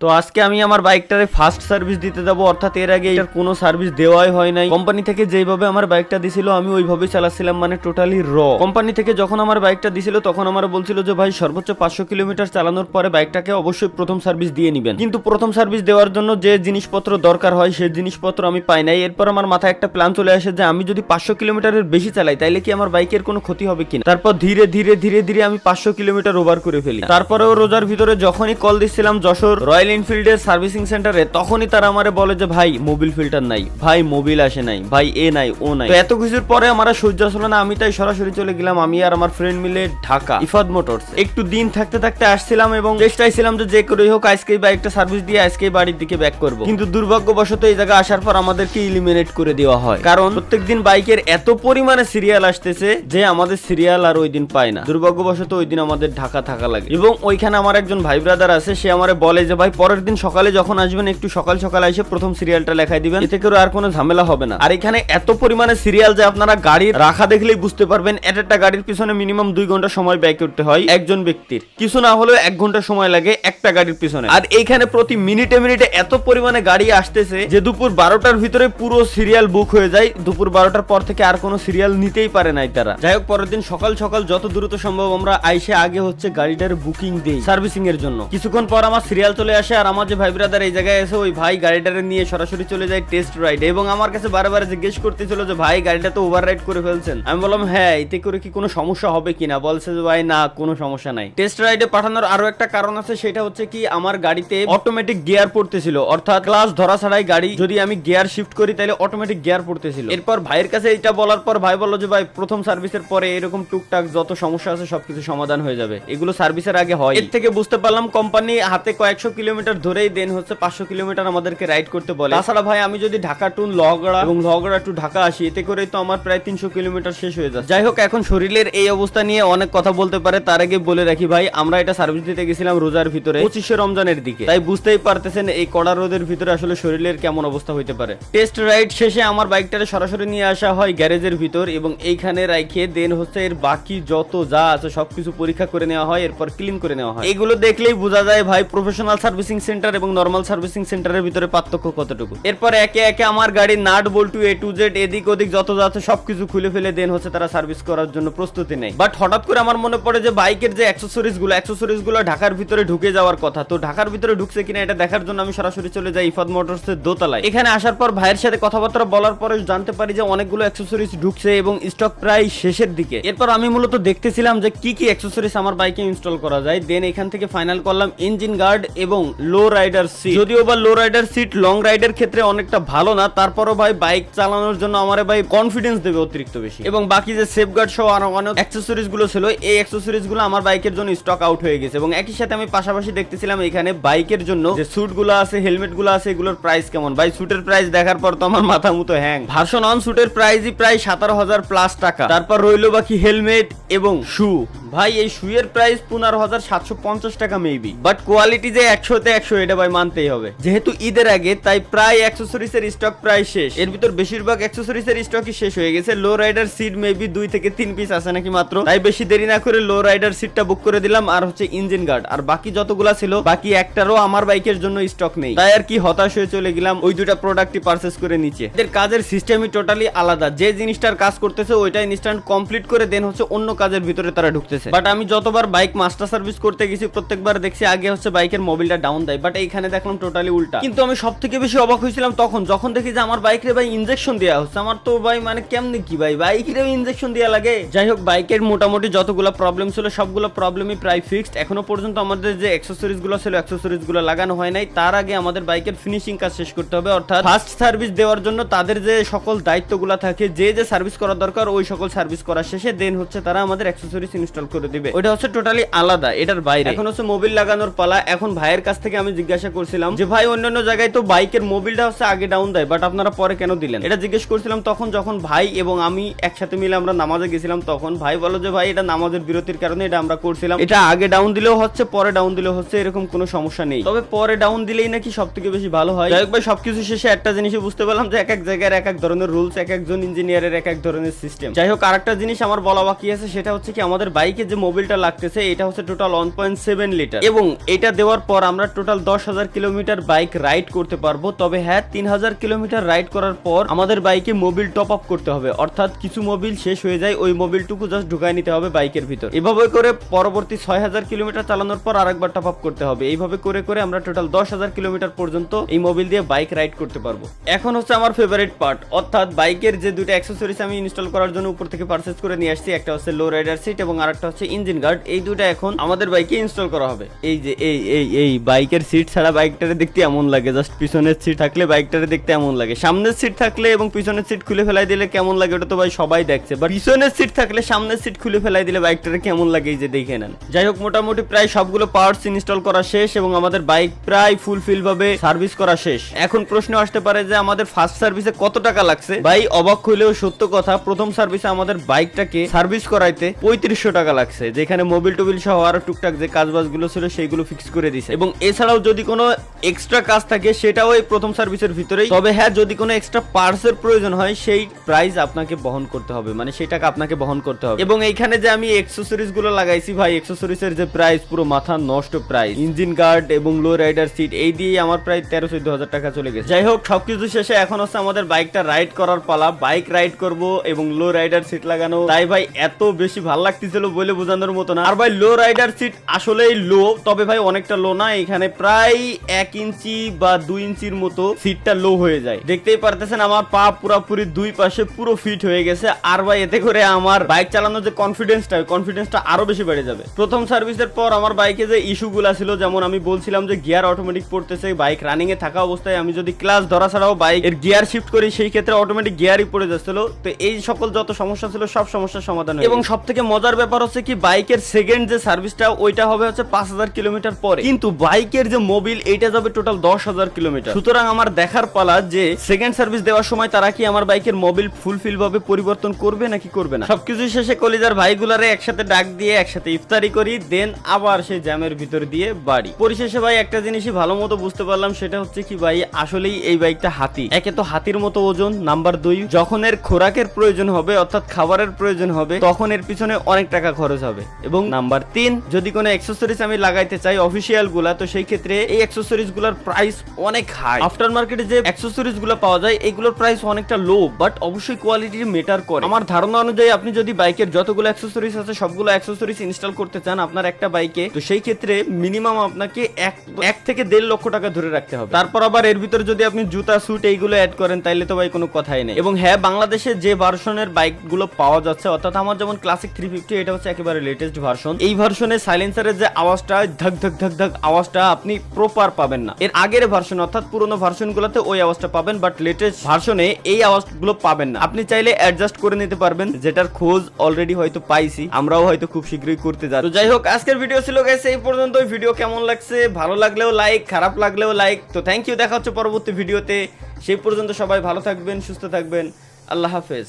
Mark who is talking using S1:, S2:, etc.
S1: তো আজকে আমি আমার বাইকটারে ফার্স্ট সার্ভিস দিতে যাবো, অর্থাৎ এর আগে এটার কোনো সার্ভিস দেওয়াই হয় নাই। কোম্পানি থেকে যেভাবে আমার বাইকটা দিছিল আমি ওইভাবেই চালাচ্ছিলাম, মানে টোটালি কোম্পানি থেকে যখন আমার বাইকটা দিছিল তখন আমার বলছিল যে ভাই সর্বোচ্চ 500 কিলোমিটার চালানোর পরে বাইকটাকে অবশ্যই প্রথম সার্ভিস দিয়ে নিবেন। কিন্তু প্রথম সার্ভিস দেওয়ার জন্য যে জিনিসপত্র দরকার হয় সেই জিনিসপত্র আমি পাই নাই। এরপর আমার মাথায় একটা প্ল্যান চলে আসে যে আমি যদি 500 কিলোমিটারের বেশি চালাই তাইলে কি আমার বাইকের কোনো ক্ষতি হবে কিনা। তারপর ধীরে ধীরে ধীরে ধীরে আমি 500 কিলোমিটার ওভার করে ফেলি। তারপরেও রোজার ভিতরে যখনই কল দিচ্ছিলাম যশোর রয়্যাল এনফিল্ডের সার্ভিসিং সেন্টারে, তখনই তারা আমারে বলে যে ভাই মোবিল ফিল্টার নাই, ভাই মোবিল আসে নাই, ভাই এ নাই ও নাই। তো এত কিছুর পরে আমার সহ্য আসলে না, আমি তাই সরাসরি চলে গেলাম, আমি আর আমার ফ্রেন্ড মিলে ঢাকা ইফাদ মোটরস। একটু দিন থাকতে থাকতে আসছিলাম এবং চেষ্টাই ছিলাম যে করেই হোক আজকেই বাইকটা সার্ভিস দিয়ে আজকেই বাড়ির দিকে ব্যাক করবো। কিন্তু দুর্ভাগ্যবশত এই জায়গায় আসার পর আমাদেরকে ইলিমিনেট করে দেওয়া হয়, কারণ প্রত্যেকদিন বাইকের এত পরিমাণে সিরিয়াল আসতেছে যে আমাদের সিরিয়াল আর ওই দিন পায় না। দুর্ভাগ্যবশত ওই দিন আমাদের ঢাকা থাকা লাগে এবং ওইখানে আমার একজন ভাই ব্রাদার আছে, সে আমারে বলে যে ভাই পরের দিন সকালে যখন আসবেন একটু সকাল সকাল এসে প্রথম সিরিয়ালটা লেখাই দিবেন, এতে করে আর কোনো ঝামেলা হবে না। আর এখানে এত পরিমাণে সিরিয়াল যে আপনারা গাড়ির রাখা দেখলেই বুঝতে পারবেন, একটা গাড়ির পিছনে মিনিমাম 2 ঘন্টা সময় ব্যয় করতে হয় একজন ব্যক্তির, কিছু না হলেও 1 ঘন্টা সময় লাগে একটা গাড়ির পিছনে। আর এইখানে প্রতি মিনিটে মিনিটে এত পরিমাণে গাড়ি আসতেছে যে দুপুর 12টার ভিতরে পুরো সিরিয়াল বুক হয়ে যায়। দুপুর 12টার পর থেকে আর কোনো সিরিয়াল নিতেই পারে নাই তারা। যাই হোক, পরের দিন সকাল সকাল যত দ্রুত সম্ভব আমরা আইসে আগে হচ্ছে গাড়িটার বুকিং দেই সার্ভিসিং এর জন্য। কিছুক্ষণ পর আমার সিরিয়াল চলে আসে আর আমার যে ভাই ব্রাদার এই জায়গায় এসে ওই ভাই গাড়িটারে নিয়ে সরাসরি চলে যায় টেস্ট রাইড, এবং আমার কাছে বারবার জিজ্ঞেস করতেছিল যে ভাই গাড়িটা তো ওভার রাইড করে ফেলছেন। আমি বললাম হ্যাঁ, এতে করে কি কোনো সমস্যা হবে কিনা। বলছে যে ভাই না, কোনো সমস্যা নাই। টেস্ট রাইডে পাঠানোর আরো একটা কারণ আছে, সেটা হচ্ছে কি আমার গাড়িতে অটোমেটিক গিয়ার পড়তেছিল, অর্থাৎ ক্লাচ ধরা ছাড়াই গাড়ি যদি আমি গিয়ার শিফট করি তাহলে অটোমেটিক গিয়ার পড়তেছিল। এরপর ভাইয়ের কাছে এটা বলার পর ভাই বলল যে ভাই প্রথম সার্ভিসের পরে এরকম টুকটাক যত সমস্যা আছে সবকিছু সমাধান হয়ে যাবে, এগুলো সার্ভিসের আগে হয়। এর থেকে বুঝতে পারলাম কোম্পানি হাতে কয়েকশো কিলোমিটার ধরেই দেন হচ্ছে 500 কিলোমিটার আমাদেরকে রাইড করতে বলে। তাছাড়া ভাই আমি যদি ঢাকা টু লহগড়া এবং লহগড়া টু ঢাকা আসি, এতে করেই তো আমার প্রায় 300 কিলোমিটার শেষ হয়ে যায়। যাই হোক, এখন শরীরের এই অবস্থা নিয়ে অনেক কথা বলতে পারে, তার আগে বলে রাখি ভাই আমরা এটা সার্ভিস দিতে গেছিলাম রোজার ভিতরে 25শে রমজানের দিকে, তাই বুঝতেই পারতেছেন এই কড়া রোদের ভিতরে আসলে শরীরের কেমন অবস্থা হইতে পারে। টেস্ট রাইড শেষে আমার বাইকটারে সরাসরি নিয়ে আসা হয় গ্যারেজের ভিতর এবং এইখানে রাইখে দেন হচ্ছে এর বাকি যত যা আছে সবকিছু পরীক্ষা করে নেওয়া হয়, এরপর ক্লিন করে নেওয়া হয়। এগুলো দেখলেই বোঝা যায় ভাই প্রফেশনাল সার্ভিসিং সেন্টার এবং নরমাল সার্ভিসিং সেন্টারের ভিতরে পার্থক্য কতটুকু। এরপর একে একে আমার গাড়ির nut Boltu A to Z এদিক ওদিক যত যা আছে সবকিছু খুলে ফেলে দেন হচ্ছে তারা সার্ভিস করার জন্য প্রস্তুতি নেয়। বাট হঠাৎ করে আমার মনে পড়ে যে বাইকের যে অ্যাক্সেসরিজ গুলো ঢাকার ভিতরে ঢুকে যাওয়ার কথা, তো ঢাকার ভিতরে ঢুকছে কিনা এটা দেখার জন্য আমি সরাসরি চলে যাই ইফাদ মোটরস এর দোতলায়। এখানে আসার পর ভাইয়ের সাথে কথাবার্তা বলার পরে জানতে পারি যে অনেকগুলো অ্যাক্সেসরিজ ঢুকছে এবং স্টক প্রায় শেষের দিকে। এরপর আমি মূলত দেখতেছিলাম যে কি কি অ্যাক্সেসরিজ আমার বাইকে ইনস্টল করা যায়। দেন এখান থেকে ফাইনাল করলাম ইঞ্জিন গার্ড এবং লো রাইডার সিট। যদিও বা লো রাইডার সিট লং রাইডের ক্ষেত্রে অনেকটা ভালো না, তারপরও ভাই বাইক চালানোর জন্য আমার ভাই কনফিডেন্স দেবে অতিরিক্ত বেশি। এবং বাকি যে সেফ গার্ড সহ আরো অনেক অ্যাক্সেসরিজ গুলো ছিল, এই অ্যাক্সেসরিজ গুলো আমার বাইকের জন্য স্টক আউট হয়ে গেছে। এবং একই সাথে আমি পাশাপাশি দেখতেছিলাম এখানে বাইকের জন্য যে স্যুট গুলো আছে, হেলমেট গুলো আছে, এগুলোর প্রাইস কেমন। ভাই স্যুটের প্রাইস দেখার পর তো আমার মাথা মুতো হ্যাং। ভার্সন অন স্যুটের প্রাইসই প্রায় 17,000 প্লাস টাকা। তারপর রইলো বাকি হেলমেট এবং শু। ভাই এই শুয়ের প্রাইস 15,750 টাকা মেবি, বাট কোয়ালিটি যে 100তে 100 এটা ভাই মানতেই হবে। যেহেতু ঈদের আগে তাই প্রায় অ্যাক্সেসরিজ এর স্টক প্রায় শেষ। এর ভিতর বেশিরভাগ অ্যাক্সেসরিজ এর স্টকই শেষ হয়ে গেছে। লো রাইডার সিট মেবি 2 থেকে 3 পিস আছে নাকি মাত্র, তাই বেশি দেরি না করে লো রাইডার সিটটা বুক করে দিলাম। আর হচ্ছে ইঞ্জিন গার্ড আর বাকি যতগুলা ছিল বাকি একটারও আমার বাইকের জন্য স্টক নেই, তাই আর কি হতাশ হয়ে চলে গেলাম ওই দুটা প্রোডাক্টই পারচেজ করে নিচে। এদের কাজের সিস্টেমই টোটালি আলাদা, যে জিনিসটার কাজ করতেছে ওইটা ইনস্ট্যান্ট কমপ্লিট করে দেন হচ্ছে অন্য কাজের ভিতরে তারা ঢুকতেছে। বাট আমি যতবার বাইক মাস্টার সার্ভিস করতে গেছি প্রত্যেকবার দেখছি আগে হচ্ছে বাইকের মোবিলটা ডাউন দেয়, বাট এইখানে দেখলাম টোটালি উল্টা। কিন্তু আমি সব থেকে বেশি অবাক হয়েছিলাম যখন দেখি যে আমার বাইকের ভাই ইনজেকশন দেওয়া হচ্ছে। আমার তো ভাই মানে কেমনে কি ভাই বাইকের ইনজেকশন দেওয়া লাগে। যাই হোক, বাইকের মোটামুটি যতগুলো প্রবলেম ছিল সবগুলো প্রবলেমই প্রায় ফিক্সড। এখনো পর্যন্ত আমাদের যে অ্যাক্সেসরিজ গুলো ছিল অ্যাক্সেসরিজ গুলো লাগানো হয় নাই। তার আগে আমাদের বাইকের ফিনিশিং কাজ শেষ করতে হবে, অর্থাৎ ফার্স্ট সার্ভিস দেওয়ার জন্য তাদের যে সকল দায়িত্বগুলো থাকে, যে সার্ভিস করা দরকার ওই সকল সার্ভিস করা শেষে দেন হচ্ছে তারা আমাদের অ্যাক্সেসরিজ ইনস্টল করে দিবে। ওটা হচ্ছে টোটালি আলাদা, এটার বাইরে। এখন হচ্ছে মোবিল লাগানোর পালা। এখন ভাইয়ের কাছ থেকে আমি জিজ্ঞাসা করছিলাম যে ভাই অন্যান্য জায়গায় তো বাইকের মোবিলটা হচ্ছে আগে ডাউন দেয়, বাট আপনারা পরে কেন দিলেন, এটা জিজ্ঞেস করছিলাম। তখন যখন ভাই এবং আমি একসাথে মিলে আমরা নামাজে গেছিলাম তখন ভাই বলো যে ভাই এটা নামাজের বিরতির কারণে এটা আমরা করছিলাম, এটা আগে ডাউন দিলেও হচ্ছে পরে ডাউন দিলেও হচ্ছে, এরকম কোনো সমস্যা নেই, তবে পরে ডাউন দিলেই নাকি সব থেকে বেশি ভালো হয়। যাই হোক ভাই, সবকিছু শেষে একটা জিনিসই বুঝতে পারলাম যে এক এক জায়গায় এক এক ধরনের রুলস, এক একজন ইঞ্জিনিয়ারের এক এক ধরনের সিস্টেম। যাই হোক, আরেকটা জিনিস আমার বলা বাকি আছে, সেটা হচ্ছে কি আমাদের বাইকে যে মোবিলটা লাগতেছে এটা হচ্ছে টোটাল 1.7 লিটার এবং এটা দেওয়ার পর আমরা টোটাল 10,000 কিলোমিটার বাইক রাইড করতে পারবো। তবে হ্যাঁ, 3,000 কিলোমিটার রাইড করার পর আমাদের বাইকে মোবিল টপ আপ করতে হবে, অর্থাৎ কিছু মোবিল শেষ হয়ে যায়, ওই মোবিলটুকু জাস্ট ঢুকাই নিতে হবে বাইকের ভিতর। এভাবে করে পরবর্তী 6,000 কিলোমিটার চালানোর পর আরেকবার টপ আপ করতে হবে। এইভাবে করে করে আমরা টোটাল 10,000 কিলোমিটার পর্যন্ত এই মোবিল দিয়ে বাইক রাইড করতে পারবো। এখন হচ্ছে আমার ফেভারিট পার্ট, অর্থাৎ বাইকের যে দুটো অ্যাক্সেসরিজ আমি ইনস্টল করার জন্য উপর থেকে পারচেজ করে নিয়ে আসছি। একটা হচ্ছে লো রাইডার সিট এবং আরেকটা হচ্ছে ইঞ্জিন গার্ড। এই দুটো এখন আমাদের বাইকে ইনস্টল করা হবে। এই যে এই বাইকের সিট ছাড়া বাইকটারে দেখতে এমন লাগে, জাস্ট পিছনের সিট থাকলে বাইকটারে দেখতে এমন লাগে। সামনের সিট থাকলে এবং পিছনের সিট খুলে ফেলাই দিলে কেমন লাগে ওটা তো ভাই সবাই দেখছে, বাট পিছনের সিট থাকলে সামনের সিট খুলে ফেলাই দিলে বাইকটারে কেমন লাগে এই যে দেখে নেন। যাই হোক, মোটামুটি প্রায় সবগুলো পার্টস ইনস্টল করা শেষ এবং আমাদের বাইক প্রায় ফুলফিল ভাবে সার্ভিস করা শেষ। এখন প্রশ্ন আসতে পারে যে আমাদের ফার্স্ট সার্ভিসে কত টাকা লাগছে। ভাই অবাক হইলেও সত্য কথা, প্রথম সার্ভিসে আমাদের বাইকটাকে সার্ভিস করাইতে 3500 টাকা লাগছে, যেখানে মোবিল টোবিল সহ আরো টুকটাক যে কাজবাজগুলো ছিল সেইগুলো ফিক্স করে দিছে। এবং এছাড়াও যদি কোনো এক্সট্রা কাজ থাকে সেটাও এই প্রথম সার্ভিসের ভিতরেই। তবে হ্যাঁ, যদি কোনো এক্সট্রা পার্টসের প্রয়োজন হয় সেই প্রাইস আপনাকে বহন করতে হবে, মানে সেই টাকা আপনাকে বহন করতে হবে। এবং এইখানে যে আমি অ্যাকসেসরিজ গুলো লাগাইছি ভাই, অ্যাকসেসরিজের যে প্রাইস পুরো মাথা নষ্ট প্রাইস। ইঞ্জিন গার্ড এবং লো রাইডার সিট এই দিয়ে আমার প্রায় 13-14 হাজার টাকা চলে গেছে। যাই হোক, সবকিছু শেষে এখন হচ্ছে আমাদের বাইকটা রাইড করার পালা। বাইক রাইড করব এবং লো রাইডার সিট লাগানো, তাই ভাই এত বেশি ভালো লাগতেছিল বলে বোঝানোর মতো না। আর ভাই লো রাইডার সিট আসলেই লো, তবে ভাই অনেকটা লো না, এখানে প্রায় 1 ইঞ্চি বা 2 ইঞ্চির মতো সিটটা লো হয়ে যায়। দেখতেই পারতেছেন আমার পা পুরোপুরি দুই পাশে পুরো ফিট হয়ে গেছে। আর ভাই এতে করে আমার বাইক চালানোর যে কনফিডেন্সটা আরো বেশি বেড়ে যাবে। প্রথম সার্ভিসের পর আমার বাইকে যে ইস্যুগুলা ছিল, যেমন আমি বলছিলাম যে গিয়ার অটোমেটিক পড়তেছে, বাইক রানিং এ থাকা অবস্থায় আমি যদি ক্লাচ ধরা ছাড়াও বাইক এর গিয়ার শিফট করি সেই ক্ষেত্রে অটোমেটিক গিয়ারই পড়ে যাচ্ছিল। তো এই সকল যত সমস্যা ছিল সব সমস্যার সমাধান হয়েছে। এবং সবথেকে মজার ব্যাপার হচ্ছে কি, বাইকের সেকেন্ড যে সার্ভিসটা ওইটা হবে হচ্ছে 5,000 কিলোমিটার পরে, কিন্তু বাইকের যে মোবিল এইটা যাবে টোটাল 10,000 কিলোমিটার। সুতরাং আমার দেখার পালা যে সেকেন্ড সার্ভিস দেওয়ার সময় তারা কি আমার বাইকের মোবিল ফুলফিল ভাবে পরিবর্তন করবে নাকি করবে না। সবকিছু শেষে কলিজার ভাইগুলারে একসাথে ডাক দিয়ে একসাথে ইফতারি করি, দেন আবার সেই জ্যামের ভিতর দিয়ে বাড়ি। পরিশেষে ভাই একটা জিনিসই ভালো মতো বুঝতে পারলাম, সেটা হচ্ছে কি ভাই আসলেই এই বাইকটা হাতি। একে তো হাতির মতো ওজন, নাম্বার 2 যখন এর খোরাকের প্রয়োজন হবে অর্থাৎ খাবারের প্রয়োজন হবে তখন এর পিছনে অনেক টাকা খরচ হবে। এবং নাম্বার 3, যদি কোনো অ্যাকসেসরিজ আমি লাগাইতে চাই অফিসিয়াল গুলা, তো সেই ক্ষেত্রে এই অ্যাকসেসরিজ গুলার প্রাইস অনেক হাই। আফটার মার্কেটে যে অ্যাকসেসরিজ গুলো পাওয়া যায় এগুলোর প্রাইস অনেকটা লো, বাট অবশ্যই কোয়ালিটি মেটার করে। আমার ধারণা অনুযায়ী আপনি যদি বাইকের যতগুলো অ্যাকসেসরিজ আছে সবগুলো অ্যাকসেসরিজ ইনস্টল করতে চান আপনার একটা বাইকে, তো সেই ক্ষেত্রে মিনিমাম আপনাকে 1 থেকে 1.5 লক্ষ টাকা ধরে রাখতে হবে। তারপর আবার এর ভিতরে যদি আপনি জুতা স্যুট এইগুলো অ্যাড করেন তাইলে তো ভাই কোনো কথাই নেই। এবং হ্যাঁ, বাংলাদেশে যে ভার্সনের বাইকগুলো পাওয়া যাচ্ছে, অর্থাৎ আমার যেমন ক্লাসিক 350, এটা হচ্ছে একেবারে লেটেস্ট ভার্সন। এই ভার্সনে সাইলেন্সারের যে আওয়াজটা ধক ধক ধক ধক আওয়াজটা আপনি প্রপার পাবেন না। এর আগের ভার্সন অর্থাৎ পুরোনো ভার্সনগুলোতে ওই আওয়াজটা পাবেন, বাট লেটেস্ট ভার্সনে এই আওয়াজগুলো পাবেন না। আপনি চাইলে অ্যাডজাস্ট করে নিতে পারবেন, যেটার খোঁজ অলরেডি হয়তো পাইছি, আমরাও হয়তো খুব শীঘ্রই করতে যাচ্ছি। তো যাই হোক, আজকের ভিডিও ছিল গাইস এই পর্যন্ত। ভিডিও কেমন লাগছে, ভালো লাগলেও লাইক, খারাপ লাগলেও লাইক। তো থ্যাংক ইউ, দেখা হচ্ছে পরবর্তী ভিডিওতে। সেই পর্যন্ত সবাই ভালো থাকবেন, সুস্থ থাকবেন, আল্লাহ হাফেজ।